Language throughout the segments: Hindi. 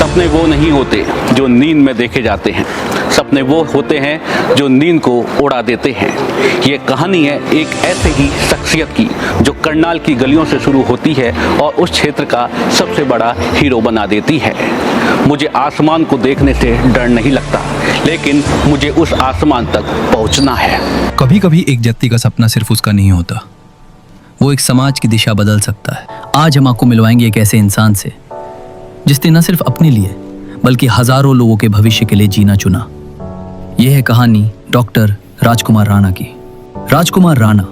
सपने वो नहीं होते जो नींद में देखे जाते हैं, सपने वो होते हैं जो नींद को उड़ा देते हैं। ये कहानी है एक ऐसे ही शख्सियत की जो करनाल की गलियों से शुरू होती है और उस क्षेत्र का सबसे बड़ा हीरो बना देती है। मुझे आसमान को देखने से डर नहीं लगता, लेकिन मुझे उस आसमान तक पहुंचना है। कभी कभी एक व्यक्ति का सपना सिर्फ उसका नहीं होता, वो एक समाज की दिशा बदल सकता है। आज हम आपको मिलवाएंगे एक ऐसे इंसान से जिसने न सिर्फ अपने लिए बल्कि हजारों लोगों के भविष्य के लिए जीना चुना। यह है कहानी डॉक्टर राजकुमार राणा की। राजकुमार राणा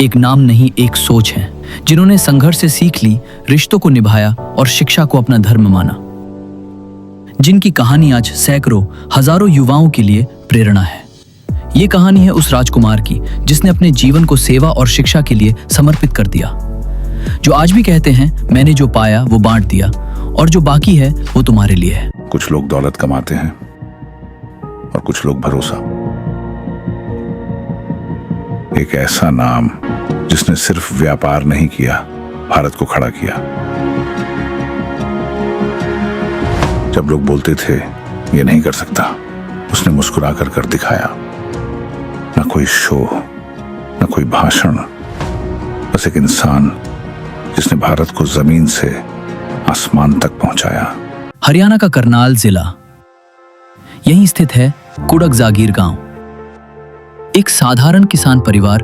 एक नाम नहीं, एक सोच है, जिन्होंने संघर्ष से सीख ली, रिश्तों को निभाया और शिक्षा को अपना धर्म माना। जिनकी कहानी आज सैकड़ों हजारों युवाओं के लिए प्रेरणा है। ये कहानी है उस राजकुमार की जिसने अपने जीवन को सेवा और शिक्षा के लिए समर्पित कर दिया, जो आज भी कहते हैं मैंने जो पाया वो बांट दिया और जो बाकी है वो तुम्हारे लिए है। कुछ लोग दौलत कमाते हैं और कुछ लोग भरोसा। एक ऐसा नाम जिसने सिर्फ व्यापार नहीं किया, भारत को खड़ा किया। जब लोग बोलते थे ये नहीं कर सकता, उसने मुस्कुराकर कर दिखाया। न कोई शो, न कोई भाषण, बस एक इंसान जिसने भारत को जमीन से आसमान तक पहुंचाया। हरियाणा का करनाल जिला, यहीं स्थित है कुड़क जागीर गांव। एक साधारण किसान परिवार,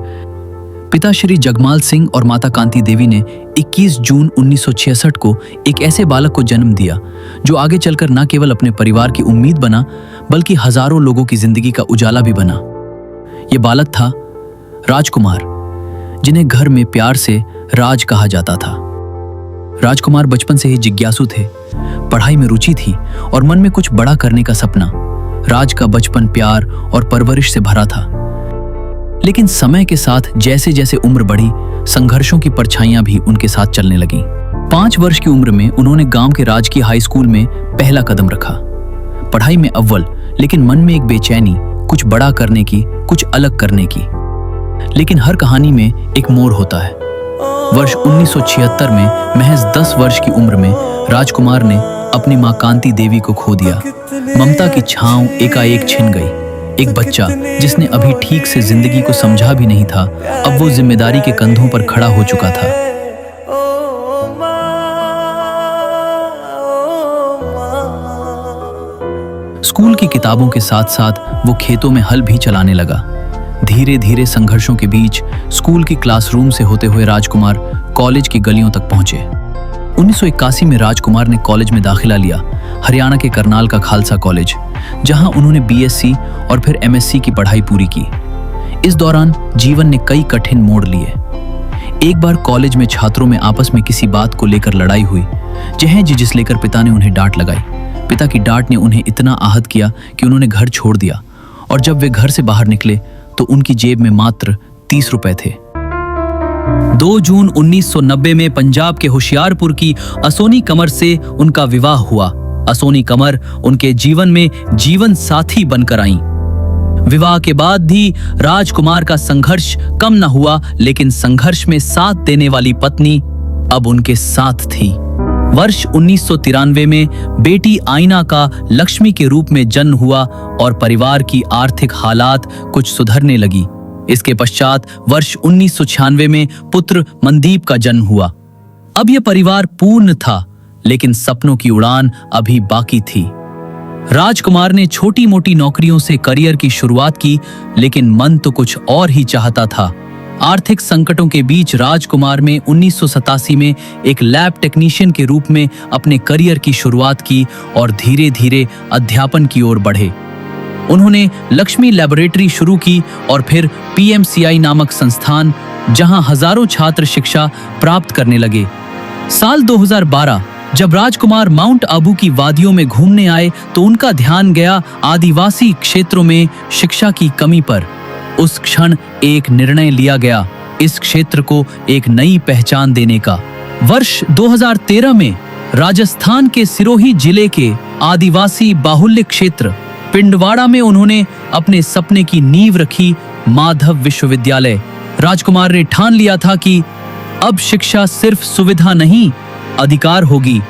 पिता श्री जगमाल सिंह और माता कांति देवी ने 21 जून 1966 को एक ऐसे बालक को जन्म दिया जो आगे चलकर न केवल अपने परिवार की उम्मीद बना बल्कि हजारों लोगों की जिंदगी का उजाला भी बना। यह बालक था राजकुमार, जिन्हें घर में प्यार से राज कहा जाता था। राजकुमार बचपन से ही जिज्ञासु थे, पढ़ाई में रुचि थी और मन में कुछ बड़ा करने का सपना। राज का बचपन प्यार और परवरिश से भरा था, लेकिन समय के साथ जैसे जैसे उम्र बढ़ी, संघर्षों की परछाइयां भी उनके साथ चलने लगीं। 5 वर्ष की उम्र में उन्होंने गांव के राजकीय हाई स्कूल में पहला कदम रखा। पढ़ाई में अव्वल, लेकिन मन में एक बेचैनी, कुछ बड़ा करने की, कुछ अलग करने की। लेकिन हर कहानी में एक मोड़ होता है। वर्ष 1976 में महज 10 वर्ष की उम्र में राजकुमार ने अपनी मां कांति देवी को खो दिया। ममता की छांव एकाएक छिन गई। एक बच्चा जिसने अभी ठीक से जिंदगी को समझा भी नहीं था, अब वो जिम्मेदारी के कंधों पर खड़ा हो चुका था। स्कूल की किताबों के साथ साथ वो खेतों में हल भी चलाने लगा। धीरे धीरे संघर्षों के बीच स्कूल की क्लासरूम से होते हुए राजकुमार कॉलेज की गलियों तक पहुंचे। 1981 में राजकुमार ने कॉलेज में दाखिला लिया, हरियाणा के करनाल का खालसा कॉलेज, जहां उन्होंने बीएससी और फिर एमएससी की पढ़ाई पूरी की। इस दौरान जीवन ने कई कठिन मोड़ लिए। एक बार कॉलेज में छात्रों में आपस में किसी बात को लेकर लड़ाई हुई, जिस लेकर पिता ने उन्हें डांट लगाई। पिता की डांट ने उन्हें इतना आहत किया कि उन्होंने घर छोड़ दिया और जब वे घर से बाहर निकले तो उनकी जेब में मात्र 30 रुपए थे। 2 जून 1990 में पंजाब के होशियारपुर की असोनी कमर से उनका विवाह हुआ। असोनी कमर उनके जीवन में जीवन साथी बनकर आईं। विवाह के बाद भी राजकुमार का संघर्ष कम न हुआ, लेकिन संघर्ष में साथ देने वाली पत्नी अब उनके साथ थी। वर्ष 1993 में बेटी आईना का लक्ष्मी के रूप में जन्म हुआ और परिवार की आर्थिक हालात कुछ सुधरने लगी। इसके पश्चात वर्ष 1996 में पुत्र मनदीप का जन्म हुआ। अब यह परिवार पूर्ण था, लेकिन सपनों की उड़ान अभी बाकी थी। राजकुमार ने छोटी मोटी नौकरियों से करियर की शुरुआत की, लेकिन मन तो कुछ और ही चाहता था। आर्थिक संकटों के बीच राजकुमार में 1987 में एक लैब टेक्नीशियन के रूप में अपने करियर की शुरुआत की और धीरे धीरे अध्यापन की ओर बढ़े। उन्होंने लक्ष्मी लैबोरेटरी शुरू की और फिर पीएमसीआई नामक संस्थान, जहां हजारों छात्र शिक्षा प्राप्त करने लगे। साल 2012 जब राजकुमार माउंट आबू की वादियों में घूमने आए तो उनका ध्यान गया आदिवासी क्षेत्रों में शिक्षा की कमी पर। उस क्षण एक निर्णय लिया गया, इस क्षेत्र को एक नई पहचान देने का। वर्ष 2013 में राजस्थान के सिरोही जिले के आदिवासी बाहुल्य क्षेत्र पिंडवाड़ा में उन्होंने अपने सपने की नींव रखी, माधव विश्वविद्यालय। राजकुमार ने ठान लिया था कि अब शिक्षा सिर्फ सुविधा नहीं, अधिकार होगी।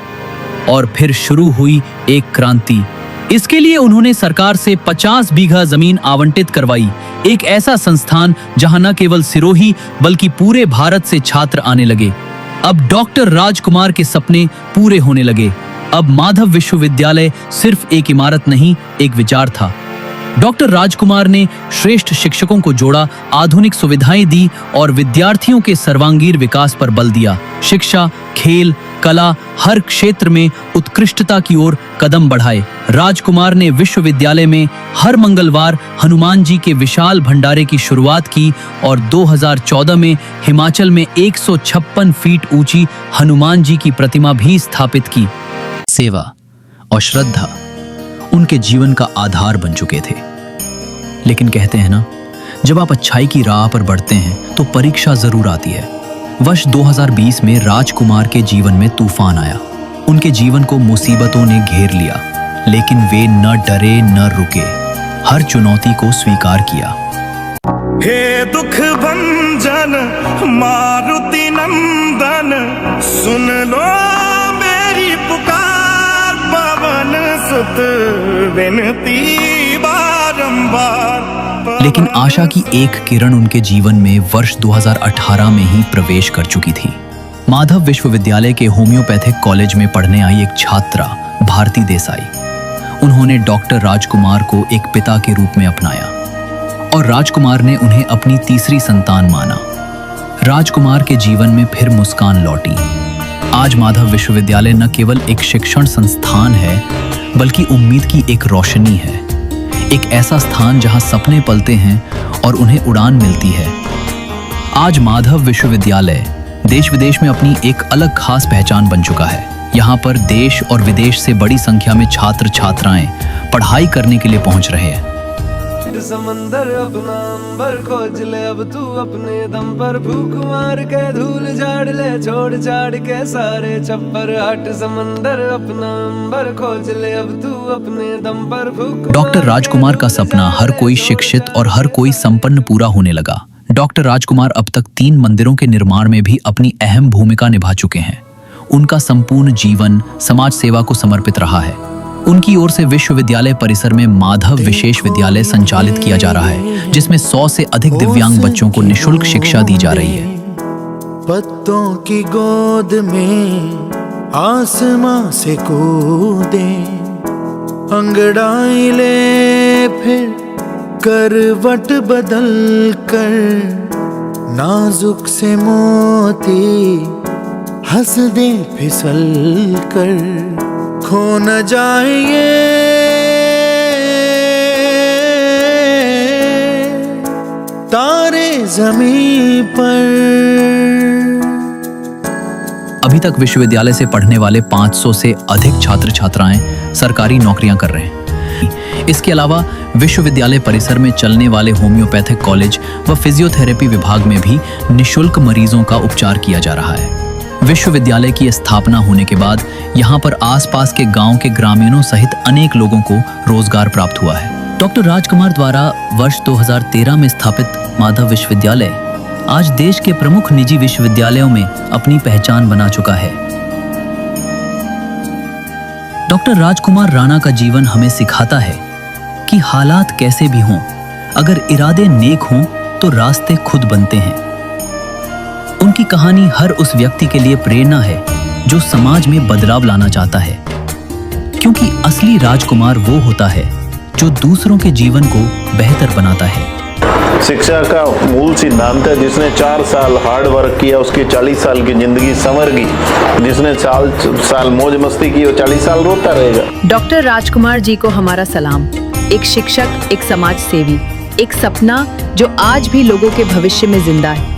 और फिर शुरू हुई एक क्रांति। इसके लिए उन्होंने सरकार से 50 बीघा जमीन आवंटित करवाई। एक ऐसा संस्थान जहां न केवल सिरोही बल्कि पूरे भारत से छात्र आने लगे। अब डॉक्टर राजकुमार के सपने पूरे होने लगे। अब माधव विश्वविद्यालय सिर्फ एक इमारत नहीं, एक विचार था। डॉक्टर राजकुमार ने श्रेष्ठ शिक्षकों को जोड़ा, आधुनिक सुविधाएं दी और विद्यार्थियों के सर्वांगीण विकास पर बल दिया। शिक्षा, खेल, कला, हर क्षेत्र में उत्कृष्टता की ओर कदम बढ़ाए। राजकुमार ने विश्वविद्यालय में हर मंगलवार हनुमान जी के विशाल भंडारे की शुरुआत की और 2014 में हिमाचल में 156 फीट ऊंची हनुमान जी की प्रतिमा भी स्थापित की। सेवा और श्रद्धा उनके जीवन का आधार बन चुके थे। लेकिन कहते हैं ना, जब आप अच्छाई की राह पर बढ़ते हैं तो परीक्षा जरूर आती है। वर्ष 2020 में राजकुमार के जीवन में तूफान आया। उनके जीवन को मुसीबतों ने घेर लिया, लेकिन वे न डरे न रुके, हर चुनौती को स्वीकार किया। हे दुख भंजन मारुति नंदन, सुन लो मेरी पुकार, पवन सुत विनती बारंबार। लेकिन आशा की एक किरण उनके जीवन में वर्ष 2018 में ही प्रवेश कर चुकी थी। माधव विश्वविद्यालय के होम्योपैथिक कॉलेज में पढ़ने आई एक छात्रा भारती देसाई। उन्होंने डॉक्टर राजकुमार को एक पिता के रूप में अपनाया और राजकुमार ने उन्हें अपनी तीसरी संतान माना। राजकुमार के जीवन में फिर मुस्कान लौटी। आज माधव विश्वविद्यालय न केवल एक शिक्षण संस्थान है, बल्कि उम्मीद की एक रोशनी है। एक ऐसा स्थान जहां सपने पलते हैं और उन्हें उड़ान मिलती है। आज माधव विश्वविद्यालय देश विदेश में अपनी एक अलग खास पहचान बन चुका है। यहाँ पर देश और विदेश से बड़ी संख्या में छात्र छात्राएं पढ़ाई करने के लिए पहुंच रहे हैं। समंदर अपना अंबर खोज ले, अब तू अपने दम पर भूख मार के धूल झाड़ ले, छोड़ छाड़ के सारे छप्पर हट। समंदर अपना अंबर खोज ले, अब तू अपने दम पर भूख। डॉक्टर राजकुमार का सपना हर कोई शिक्षित और हर कोई संपन्न पूरा होने लगा। डॉक्टर राजकुमार अब तक 3 मंदिरों के निर्माण में भी अपनी अहम भूमिका निभा चुके हैं। उनका संपूर्ण जीवन समाज सेवा को समर्पित रहा है। उनकी ओर से विश्वविद्यालय परिसर में माधव विशेष विद्यालय संचालित किया जा रहा है, जिसमें 100 से अधिक दिव्यांग बच्चों को निःशुल्क शिक्षा दी जा रही है। पत्तों की गोद में आसमां से कूदे, अंगड़ाई ले फिर करवट बदल कर, नाजुक से मोती हंस दे फिसल कर, खो न जाएंगे तारे ज़मीं पर। अभी तक विश्वविद्यालय से पढ़ने वाले 500 से अधिक छात्र छात्राएं सरकारी नौकरियां कर रहे हैं। इसके अलावा विश्वविद्यालय परिसर में चलने वाले होम्योपैथिक कॉलेज व फिजियोथेरेपी विभाग में भी निःशुल्क मरीजों का उपचार किया जा रहा है। विश्वविद्यालय की स्थापना होने के बाद यहाँ पर आसपास के गांव के ग्रामीणों सहित अनेक लोगों को रोजगार प्राप्त हुआ है। डॉक्टर राजकुमार द्वारा वर्ष 2013 में स्थापित माधव विश्वविद्यालय आज देश के प्रमुख निजी विश्वविद्यालयों में अपनी पहचान बना चुका है। डॉक्टर राजकुमार राणा का जीवन हमें सिखाता है कि हालात कैसे भी हों, अगर इरादे नेक हों तो रास्ते खुद बनते हैं। उनकी कहानी हर उस व्यक्ति के लिए प्रेरणा है जो समाज में बदलाव लाना चाहता है, क्योंकि असली राजकुमार वो होता है जो दूसरों के जीवन को बेहतर बनाता है। शिक्षा का मूल सिद्धांत है, जिसने 4 साल हार्ड वर्क किया उसकी 40 साल की जिंदगी संवर गई। जिसने 4 साल मौज मस्ती की वो 40 साल रोता रहेगा। डॉक्टर राजकुमार जी को हमारा सलाम। एक शिक्षक, एक समाज सेवी, एक सपना जो आज भी लोगों के भविष्य में जिंदा है।